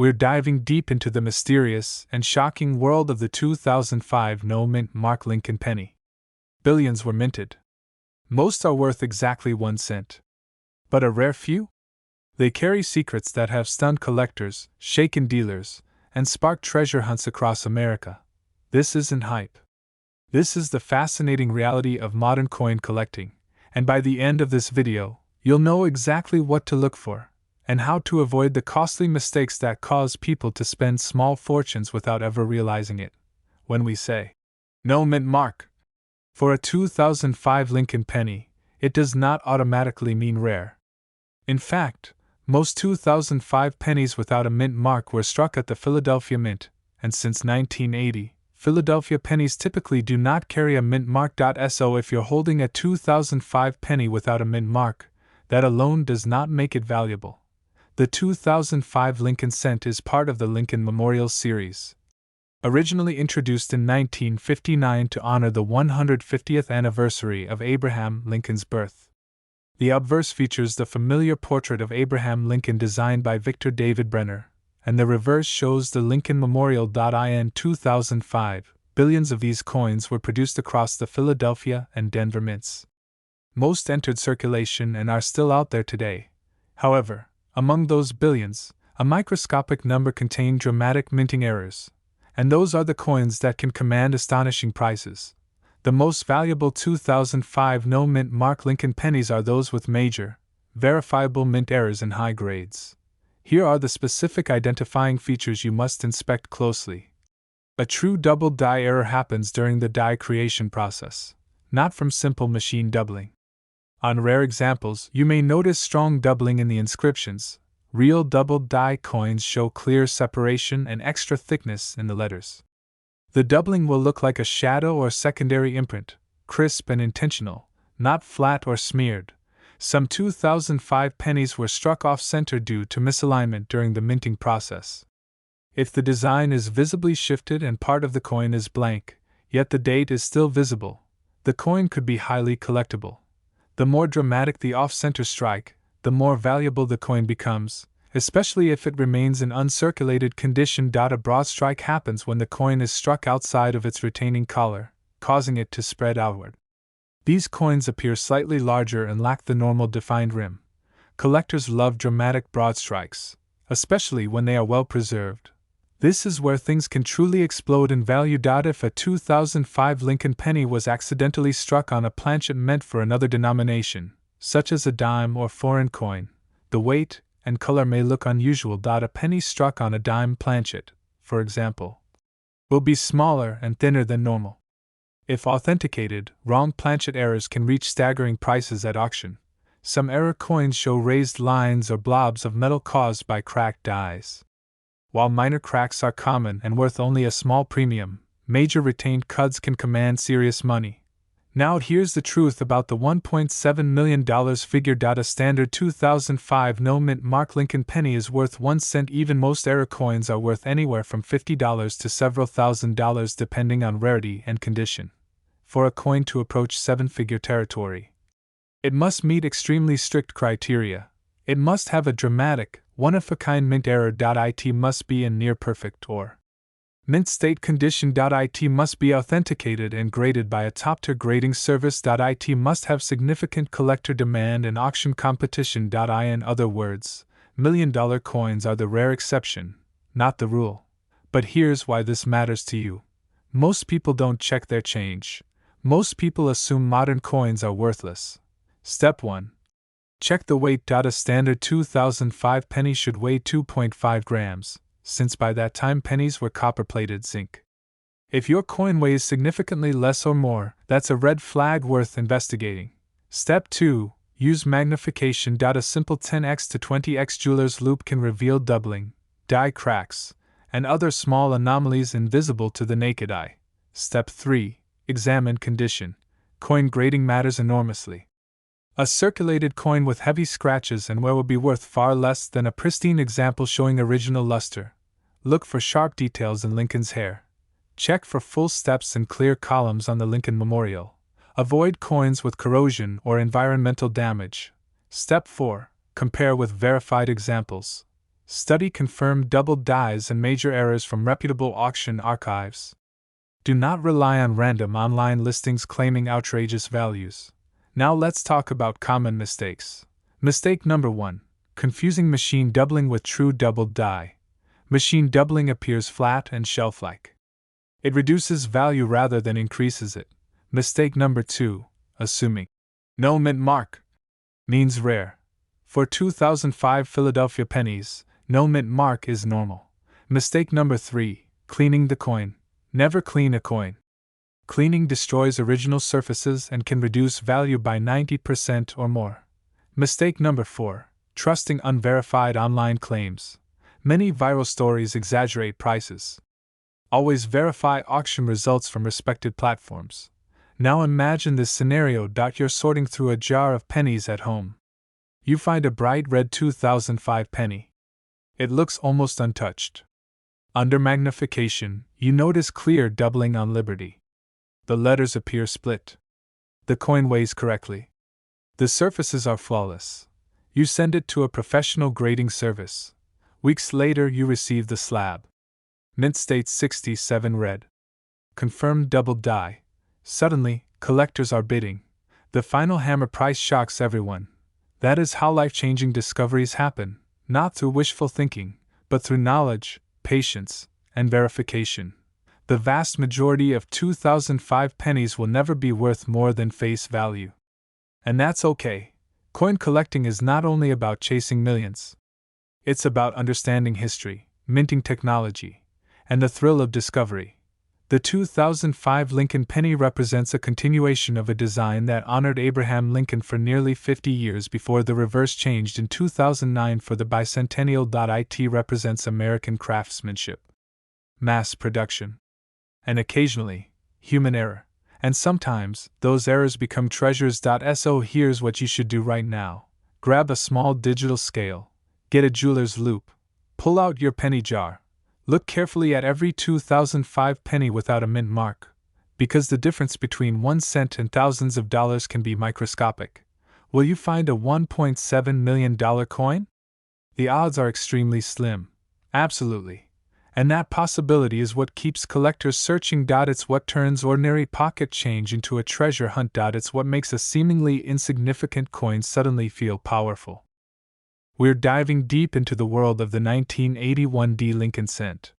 we're diving deep into the mysterious and shocking world of the 2005 no-mint mark Lincoln penny. Billions were minted. Most are worth exactly 1 cent. But a rare few? They carry secrets that have stunned collectors, shaken dealers, and sparked treasure hunts across America. This isn't hype. This is the fascinating reality of modern coin collecting, and by the end of this video, you'll know exactly what to look for, and how to avoid the costly mistakes that cause people to spend small fortunes without ever realizing it. When we say, no mint mark, for a 2005 Lincoln penny, it does not automatically mean rare. In fact, most 2005 pennies without a mint mark were struck at the Philadelphia Mint, and since 1980, Philadelphia pennies typically do not carry a mint mark. So if you're holding a 2005 penny without a mint mark, that alone does not make it valuable. The 2005 Lincoln cent is part of the Lincoln Memorial series. Originally introduced in 1959 to honor the 150th anniversary of Abraham Lincoln's birth. The obverse features the familiar portrait of Abraham Lincoln designed by Victor David Brenner, and the reverse shows the Lincoln Memorial. In 2005, billions of these coins were produced across the Philadelphia and Denver mints. Most entered circulation and are still out there today. However, among those billions, a microscopic number contain dramatic minting errors, and those are the coins that can command astonishing prices. The most valuable 2005 no-mint mark Lincoln pennies are those with major, verifiable mint errors in high grades. Here are the specific identifying features you must inspect closely. A true double die error happens during the die creation process, not from simple machine doubling. On rare examples, you may notice strong doubling in the inscriptions. Real double die coins show clear separation and extra thickness in the letters. The doubling will look like a shadow or secondary imprint, crisp and intentional, not flat or smeared. Some 2005 pennies were struck off-center due to misalignment during the minting process. If the design is visibly shifted and part of the coin is blank, yet the date is still visible, the coin could be highly collectible. The more dramatic the off-center strike, the more valuable the coin becomes, especially if it remains in uncirculated condition. A broad strike happens when the coin is struck outside of its retaining collar, causing it to spread outward. These coins appear slightly larger and lack the normal defined rim. Collectors love dramatic broad strikes, especially when they are well preserved. This is where things can truly explode in value. If a 2005 Lincoln penny was accidentally struck on a planchet meant for another denomination, such as a dime or foreign coin, the weight and color may look unusual. A penny struck on a dime planchet, for example, will be smaller and thinner than normal. If authenticated, wrong planchet errors can reach staggering prices at auction. Some error coins show raised lines or blobs of metal caused by cracked dies. While minor cracks are common and worth only a small premium, major retained cuts can command serious money. Now here's the truth about the $1.7 million figure. A standard 2005 no-mint mark Lincoln penny is worth 1 cent. Even most error coins are worth anywhere from $50 to several $1,000s depending on rarity and condition. For a coin to approach 7-figure territory, it must meet extremely strict criteria. It must have a dramatic, one-of-a-kind mint error. It must be in near-perfect or mint state condition. It must be authenticated and graded by a top-tier grading service. It must have significant collector demand and auction competition. In other words, million-dollar coins are the rare exception, not the rule. But here's why this matters to you. Most people don't check their change. Most people assume modern coins are worthless. Step 1. Check the weight. A standard 2005 penny should weigh 2.5 grams, since by that time pennies were copper-plated zinc. If your coin weighs significantly less or more, that's a red flag worth investigating. Step 2. Use magnification. A simple 10x to 20x jeweler's loupe can reveal doubling, die cracks, and other small anomalies invisible to the naked eye. Step 3. Examine condition. Coin grading matters enormously. A circulated coin with heavy scratches and wear will be worth far less than a pristine example showing original luster. Look for sharp details in Lincoln's hair. Check for full steps and clear columns on the Lincoln Memorial. Avoid coins with corrosion or environmental damage. Step 4. Compare with verified examples. Study confirmed double dies and major errors from reputable auction archives. Do not rely on random online listings claiming outrageous values. Now let's talk about common mistakes. Mistake number 1. Confusing machine doubling with true double die. Machine doubling appears flat and shelf-like. It reduces value rather than increases it. Mistake number 2. Assuming no mint mark means rare. For 2005 Philadelphia pennies, no mint mark is normal. Mistake number 3. Cleaning the coin. Never clean a coin. Cleaning destroys original surfaces and can reduce value by 90% or more. Mistake number 4. Trusting unverified online claims. Many viral stories exaggerate prices. Always verify auction results from respected platforms. Now imagine this scenario. You're sorting through a jar of pennies at home. You find a bright red 2005 penny. It looks almost untouched. Under magnification, you notice clear doubling on Liberty. The letters appear split. The coin weighs correctly. The surfaces are flawless. You send it to a professional grading service. Weeks later, you receive the slab. Mint states 67 red. Confirmed double die. Suddenly, collectors are bidding. The final hammer price shocks everyone. That is how life-changing discoveries happen, not through wishful thinking, but through knowledge, patience, and verification. The vast majority of 2005 pennies will never be worth more than face value. And that's okay. Coin collecting is not only about chasing millions. It's about understanding history, minting technology, and the thrill of discovery. The 2005 Lincoln penny represents a continuation of a design that honored Abraham Lincoln for nearly 50 years before the reverse changed in 2009 for the bicentennial. It represents American craftsmanship, mass production, and occasionally, human error. And sometimes, those errors become treasures. So here's what you should do right now. Grab a small digital scale, get a jeweler's loupe, pull out your penny jar. Look carefully at every 2005 penny without a mint mark, because the difference between 1 cent and thousands of dollars can be microscopic. Will you find a $1.7 million coin? The odds are extremely slim. Absolutely. And that possibility is what keeps collectors searching. It's what turns ordinary pocket change into a treasure hunt. It's what makes a seemingly insignificant coin suddenly feel powerful. We're diving deep into the world of the 1981 Lincoln cent.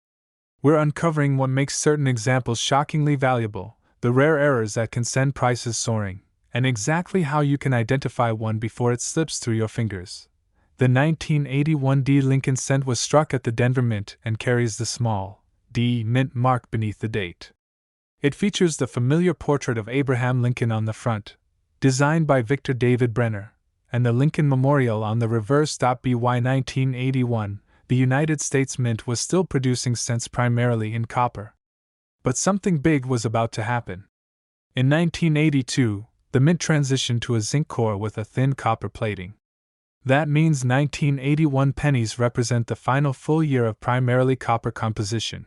We're uncovering what makes certain examples shockingly valuable, the rare errors that can send prices soaring, and exactly how you can identify one before it slips through your fingers. The 1981 Lincoln cent was struck at the Denver Mint and carries the small D mint mark beneath the date. It features the familiar portrait of Abraham Lincoln on the front, designed by Victor David Brenner, and the Lincoln Memorial on the reverse. By 1981, the United States Mint was still producing cents primarily in copper. But something big was about to happen. In 1982, the Mint transitioned to a zinc core with a thin copper plating. That means 1981 pennies represent the final full year of primarily copper composition.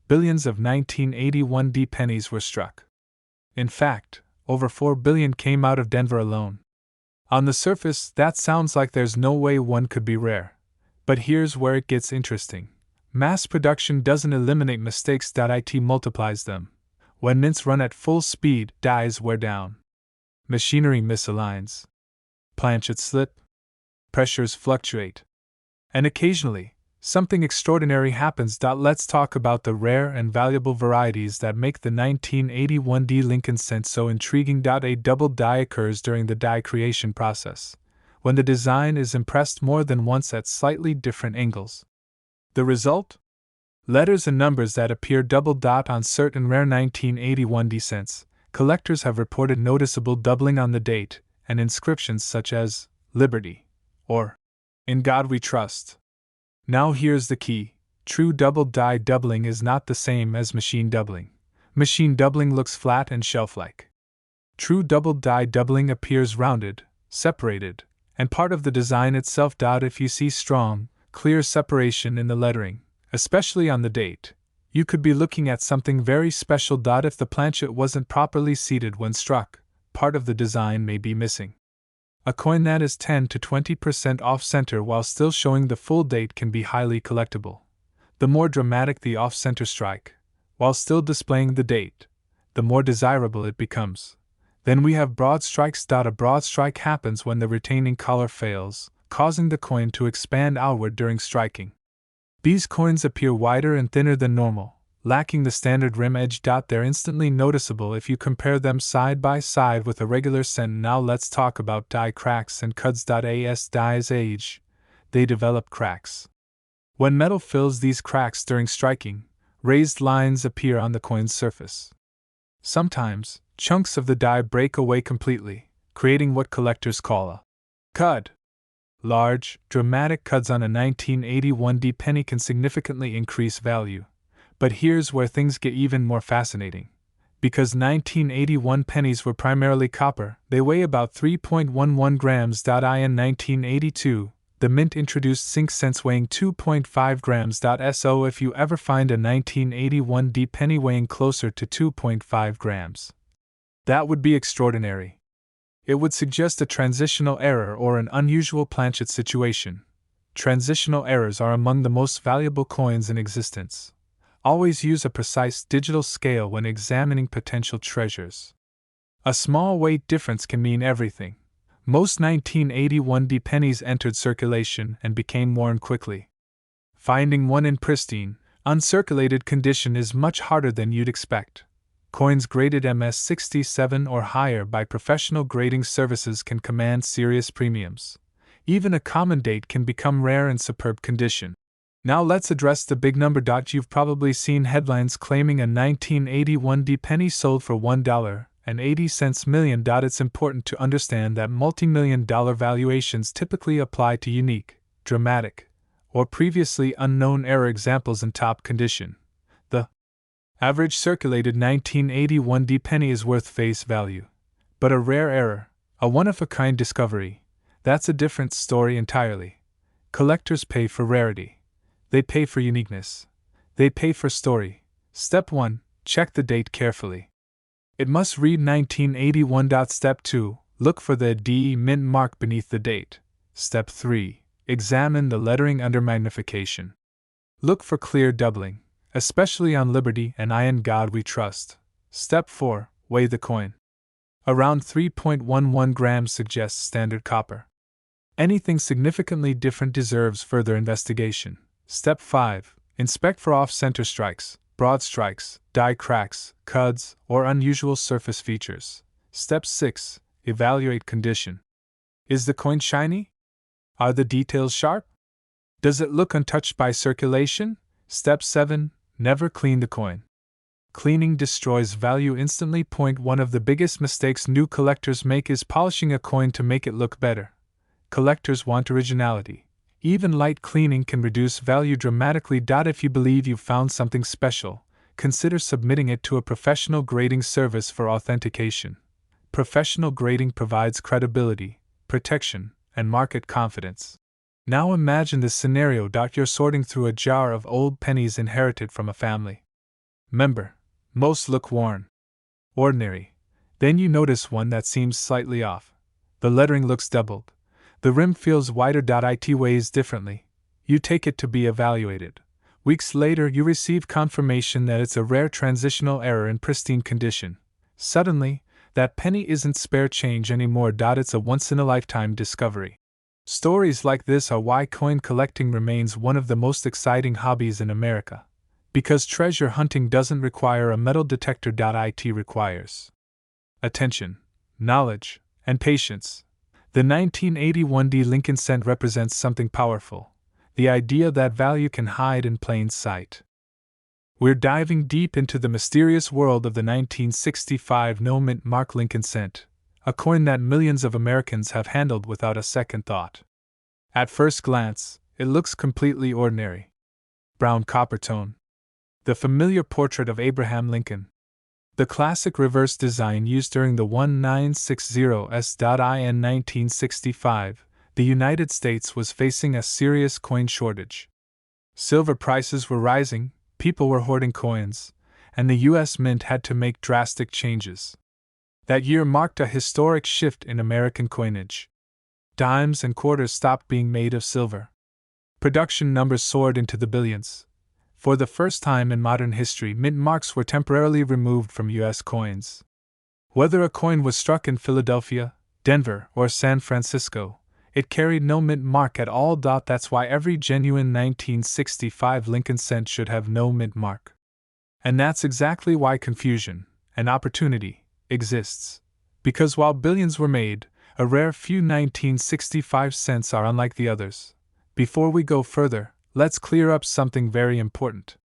Billions of 1981 pennies were struck. In fact, over 4 billion came out of Denver alone. On the surface, that sounds like there's no way one could be rare. But here's where it gets interesting. Mass production doesn't eliminate mistakes. It multiplies them. When mints run at full speed, dies wear down. Machinery misaligns. Planchets slip. Pressures fluctuate. And occasionally, something extraordinary happens. Let's talk about the rare and valuable varieties that make the 1981 Lincoln cent so intriguing. A double die occurs during the die creation process, when the design is impressed more than once at slightly different angles. The result? Letters and numbers that appear double on certain rare 1981 cents. Collectors have reported noticeable doubling on the date, and inscriptions such as Liberty or In God We Trust. Now here's the key. True double die doubling is not the same as machine doubling. Machine doubling looks flat and shelf-like. True double die doubling appears rounded, separated, and part of the design itself. If you see strong, clear separation in the lettering, especially on the date, you could be looking at something very special. If the planchet wasn't properly seated when struck, part of the design may be missing. A coin that is 10 to 20% off-center while still showing the full date can be highly collectible. The more dramatic the off-center strike, while still displaying the date, the more desirable it becomes. Then we have broad strikes. A broad strike happens when the retaining collar fails, causing the coin to expand outward during striking. These coins appear wider and thinner than normal, lacking the standard rim edge. They're instantly noticeable if you compare them side by side with a regular cent. Now let's talk about die cracks and cuts. As dies age, they develop cracks. When metal fills these cracks during striking, raised lines appear on the coin's surface. Sometimes, chunks of the die break away completely, creating what collectors call a cud. Large, dramatic cuds on a 1981 D penny can significantly increase value. But here's where things get even more fascinating. Because 1981 pennies were primarily copper, they weigh about 3.11 grams. In 1982, the mint introduced zinc cents weighing 2.5 grams. So if you ever find a 1981 D penny weighing closer to 2.5 grams, that would be extraordinary. It would suggest a transitional error or an unusual planchet situation. Transitional errors are among the most valuable coins in existence. Always use a precise digital scale when examining potential treasures. A small weight difference can mean everything. Most 1981 D pennies entered circulation and became worn quickly. Finding one in pristine, uncirculated condition is much harder than you'd expect. Coins graded MS-67 or higher by professional grading services can command serious premiums. Even a common date can become rare in superb condition. Now let's address the big number. You've probably seen headlines claiming a 1981 D penny sold for $1.80 million. It's important to understand that multi-million-dollar valuations typically apply to unique, dramatic, or previously unknown error examples in top condition. The average circulated 1981 D penny is worth face value. But a rare error, a one-of-a-kind discovery, that's a different story entirely. Collectors pay for rarity. They pay for uniqueness. They pay for story. Step 1. Check the date carefully. It must read 1981. Step 2. Look for the DE mint mark beneath the date. Step 3. Examine the lettering under magnification. Look for clear doubling, especially on Liberty and I in God We Trust. Step 4. Weigh the coin. Around 3.11 grams suggests standard copper. Anything significantly different deserves further investigation. Step 5. Inspect for off-center strikes, broad strikes, die cracks, cuds, or unusual surface features. Step 6. Evaluate condition. Is the coin shiny? Are the details sharp? Does it look untouched by circulation? Step 7. Never clean the coin. Cleaning destroys value instantly. One of the biggest mistakes new collectors make is polishing a coin to make it look better. Collectors want originality. Even light cleaning can reduce value dramatically. If you believe you've found something special, consider submitting it to a professional grading service for authentication. Professional grading provides credibility, protection, and market confidence. Now imagine this scenario. You're sorting through a jar of old pennies inherited from a family member. Most look worn, ordinary. Then you notice one that seems slightly off. The lettering looks doubled. The rim feels wider. It weighs differently. You take it to be evaluated. Weeks later, you receive confirmation that it's a rare transitional error in pristine condition. Suddenly, that penny isn't spare change anymore. It's a once-in-a-lifetime discovery. Stories like this are why coin collecting remains one of the most exciting hobbies in America. Because treasure hunting doesn't require a metal detector. It requires attention, knowledge, and patience. The 1981 D Lincoln cent represents something powerful, the idea that value can hide in plain sight. We're diving deep into the mysterious world of the 1965 no-mint mark Lincoln cent, a coin that millions of Americans have handled without a second thought. At first glance, it looks completely ordinary. Brown copper tone. The familiar portrait of Abraham Lincoln. The classic reverse design used during the 1960s. In 1965, the United States was facing a serious coin shortage. Silver prices were rising, people were hoarding coins, and the U.S. Mint had to make drastic changes. That year marked a historic shift in American coinage. Dimes and quarters stopped being made of silver. Production numbers soared into the billions. For the first time in modern history, mint marks were temporarily removed from U.S. coins. Whether a coin was struck in Philadelphia, Denver, or San Francisco, it carried no mint mark at all. That's why every genuine 1965 Lincoln cent should have no mint mark. And that's exactly why confusion, and opportunity, exists. Because while billions were made, a rare few 1965 cents are unlike the others. Before we go further, let's clear up something very important.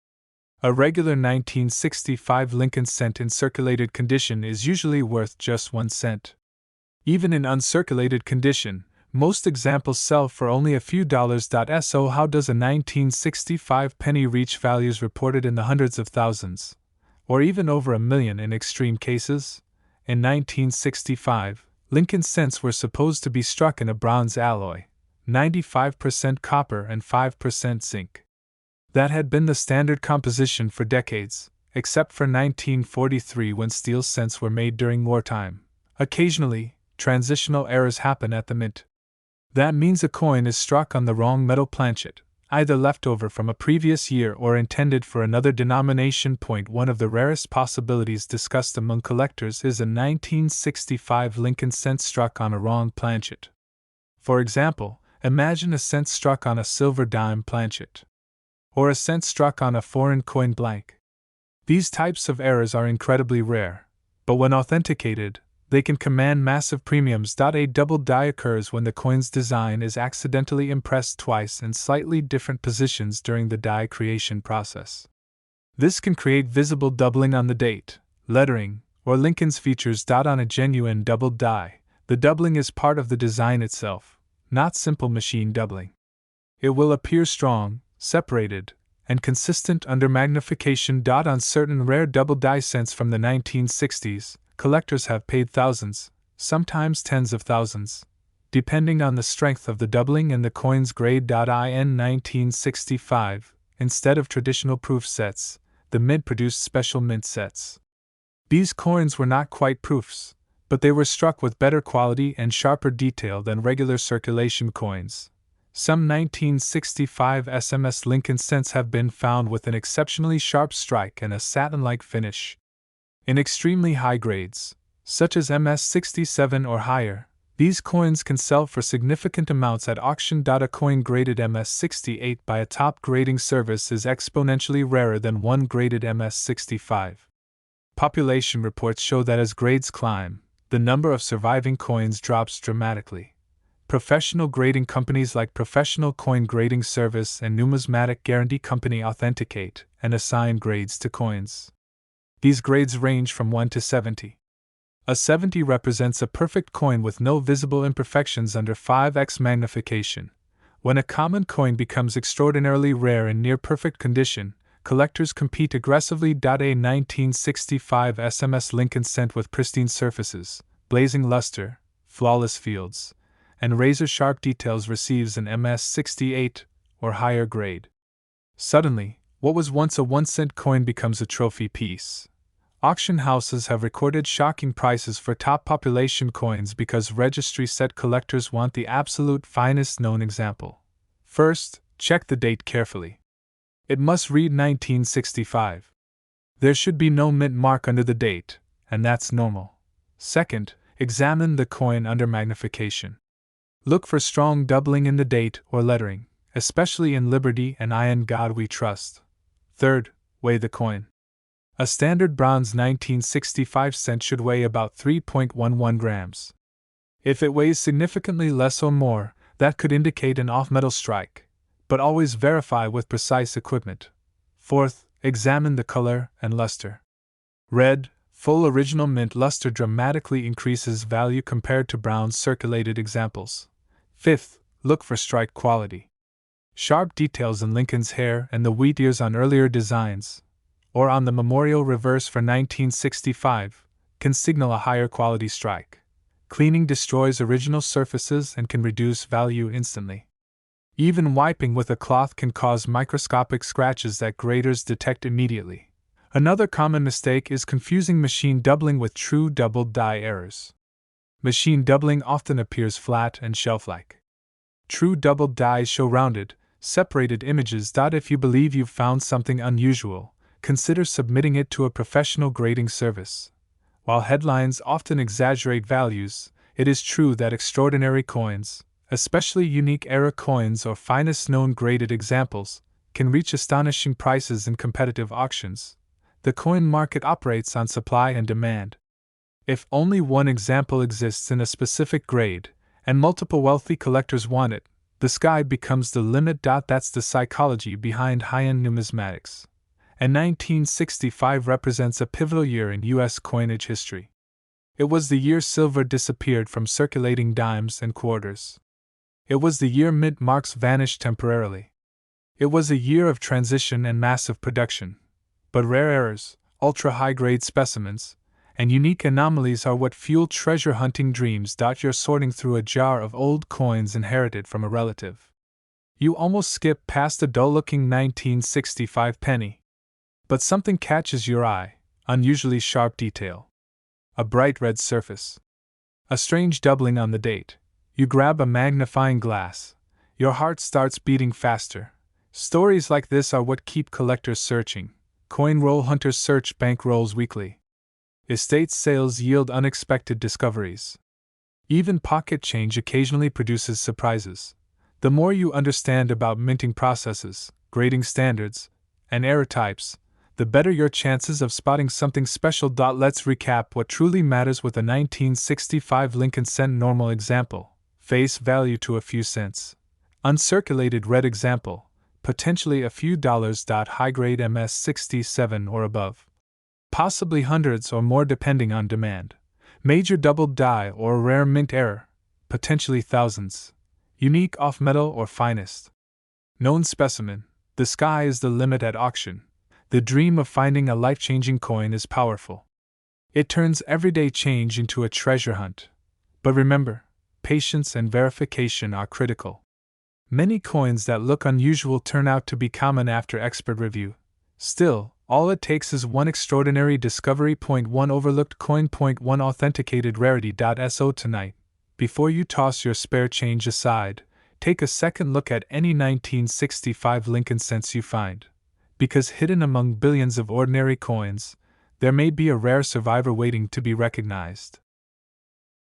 A regular 1965 Lincoln cent in circulated condition is usually worth just 1 cent. Even in uncirculated condition, most examples sell for only a few dollars. So how does a 1965 penny reach values reported in the hundreds of thousands, or even over $1 million in extreme cases? In 1965, Lincoln cents were supposed to be struck in a bronze alloy, 95% copper and 5% zinc. That had been the standard composition for decades, except for 1943 when steel cents were made during wartime. Occasionally, transitional errors happen at the mint. That means a coin is struck on the wrong metal planchet, either leftover from a previous year or intended for another denomination. One of the rarest possibilities discussed among collectors is a 1965 Lincoln cent struck on a wrong planchet. For example, imagine a cent struck on a silver dime planchet, or a cent struck on a foreign coin blank. These types of errors are incredibly rare, but when authenticated, they can command massive premiums. A double die occurs when the coin's design is accidentally impressed twice in slightly different positions during the die creation process. This can create visible doubling on the date, lettering, or Lincoln's features. On a genuine double die, the doubling is part of the design itself, not simple machine doubling. It will appear strong, separated, and consistent under magnification. On certain rare double die cents from the 1960s, collectors have paid thousands, sometimes tens of thousands, depending on the strength of the doubling and the coin's grade. In 1965, instead of traditional proof sets, the mint produced special mint sets. These coins were not quite proofs, but they were struck with better quality and sharper detail than regular circulation coins. Some 1965 SMS Lincoln cents have been found with an exceptionally sharp strike and a satin-like finish. In extremely high grades, such as MS-67 or higher, these coins can sell for significant amounts at auction. A coin graded MS-68 by a top grading service is exponentially rarer than one graded MS-65. Population reports show that as grades climb, the number of surviving coins drops dramatically. Professional grading companies like Professional Coin Grading Service and Numismatic Guarantee Company authenticate and assign grades to coins. These grades range from 1 to 70. A 70 represents a perfect coin with no visible imperfections under 5x magnification. When a common coin becomes extraordinarily rare in near-perfect condition, collectors compete aggressively. A 1965 SMS Lincoln cent with pristine surfaces, blazing luster, flawless fields, and razor-sharp details receives an MS-68 or higher grade. Suddenly, what was once a 1-cent coin becomes a trophy piece. Auction houses have recorded shocking prices for top population coins because registry set collectors want the absolute finest known example. First, check the date carefully. It must read 1965. There should be no mint mark under the date, and that's normal. Second, examine the coin under magnification. Look for strong doubling in the date or lettering, especially in Liberty and I In God We Trust. Third, weigh the coin. A standard bronze 1965 cent should weigh about 3.11 grams. If it weighs significantly less or more, that could indicate an off-metal strike, but always verify with precise equipment. Fourth, examine the color and luster. Red, full original mint luster dramatically increases value compared to brown circulated examples. Fifth, look for strike quality. Sharp details in Lincoln's hair and the wheat ears on earlier designs, or on the memorial reverse for 1965, can signal a higher quality strike. Cleaning destroys original surfaces and can reduce value instantly. Even wiping with a cloth can cause microscopic scratches that graders detect immediately. Another common mistake is confusing machine doubling with true double die errors. Machine doubling often appears flat and shelf-like. True doubled dies show rounded, separated images. If you believe you've found something unusual, consider submitting it to a professional grading service. While headlines often exaggerate values, it is true that extraordinary coins, especially unique era coins or finest known graded examples, can reach astonishing prices in competitive auctions. The coin market operates on supply and demand. If only one example exists in a specific grade, and multiple wealthy collectors want it, the sky becomes the limit. That's the psychology behind high-end numismatics. And 1965 represents a pivotal year in U.S. coinage history. It was the year silver disappeared from circulating dimes and quarters. It was the year mint marks vanished temporarily. It was a year of transition and massive production. But rare errors, ultra-high-grade specimens, and unique anomalies are what fuel treasure hunting dreams. You're sorting through a jar of old coins inherited from a relative. You almost skip past a dull-looking 1965 penny. But something catches your eye, unusually sharp detail. A bright red surface. A strange doubling on the date. You grab a magnifying glass. Your heart starts beating faster. Stories like this are what keep collectors searching. Coin roll hunters search bank rolls weekly. Estate sales yield unexpected discoveries. Even pocket change occasionally produces surprises. The more you understand about minting processes, grading standards, and error types, the better your chances of spotting something special. Let's recap what truly matters with a 1965 Lincoln cent normal example. Face value to a few cents. Uncirculated red example, potentially a few dollars. High grade MS 67 or above. Possibly hundreds or more depending on demand. Major doubled die or rare mint error, potentially thousands. Unique off metal or finest. Known specimen, the sky is the limit at auction. The dream of finding a life-changing coin is powerful. It turns everyday change into a treasure hunt. But remember, patience and verification are critical. Many coins that look unusual turn out to be common after expert review. Still, all it takes is one extraordinary discovery. Point 1 Overlooked coin. Point 1 Authenticated rarity. So tonight, before you toss your spare change aside, take a second look at any 1965 Lincoln cents you find. Because hidden among billions of ordinary coins, there may be a rare survivor waiting to be recognized.